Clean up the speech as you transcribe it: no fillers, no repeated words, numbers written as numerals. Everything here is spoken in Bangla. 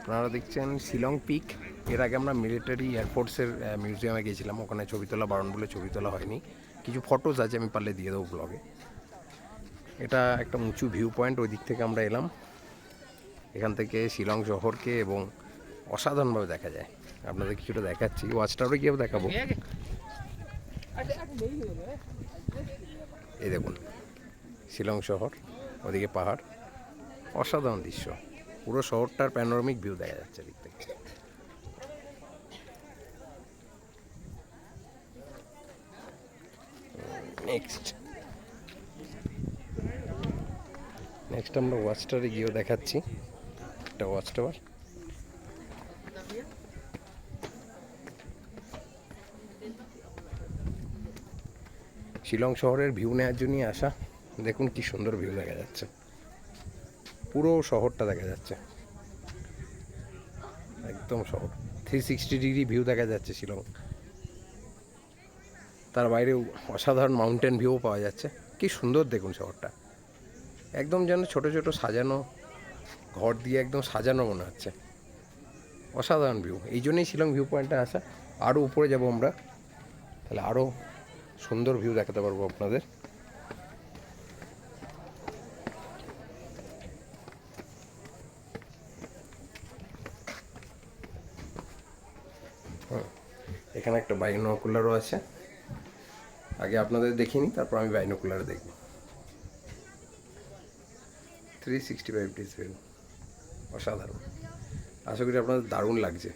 আপনারা দেখছেন শিলং পিক। এর আগে আমরা মিলিটারি এয়ারফোর্সের মিউজিয়ামে গিয়েছিলাম, ওখানে ছবি তোলা বারণ বলে ছবি তোলা হয়নি। কিছু ফটোজ আছে, আমি পারলে দিয়ে দেবো ব্লগে। এটা একটা উঁচু ভিউ পয়েন্ট, ওই দিক থেকে আমরা এলাম। এখান থেকে শিলং শহরকে এবং অসাধারণভাবে দেখা যায়। আপনাদের কিছুটা দেখাচ্ছি, ওয়াচ টাওয়ারে গিয়েও দেখাবো। এই দেখুন শিলং শহর, ওদিকে পাহাড়, অসাধারণ দৃশ্য। পুরো শহরটার প্যানোরামিক ভিউ দেখা যাচ্ছে দিক থেকে। নেক্সট আমরা ওয়াচ টাওয়ারে গিয়েও দেখাচ্ছি। একটা ওয়াচ টাওয়ার, শিলং শহরের ভিউ নেওয়ার জন্যই আসা। দেখুন কি সুন্দর ভিউ দেখা যাচ্ছে, পুরো শহরটা দেখা যাচ্ছে, একদম শহর 360 ডিগ্রি ভিউ দেখা যাচ্ছে শিলং। তার বাইরেও অসাধারণ মাউন্টেন ভিউ পাওয়া যাচ্ছে। কি সুন্দর দেখুন শহরটা, একদম যেন ছোট ছোট সাজানো ঘর দিয়ে একদম সাজানো মনে হচ্ছে। অসাধারণ ভিউ, এই জন্যই শিলং ভিউ পয়েন্টে আসা। আরও উপরে যাব আমরা, তাহলে আরও সুন্দর ভিউ দেখাতে পারবো আপনাদের। এখানে একটা বাইনোকুলারও আছে, আগে আপনাদের দেখিনি, তারপর আমি বাইনোকুলারে দেখব। 365 ডিগ্রি ভিউ, অসাধারণ। আশা করি আপনাদের দারুণ লাগছে।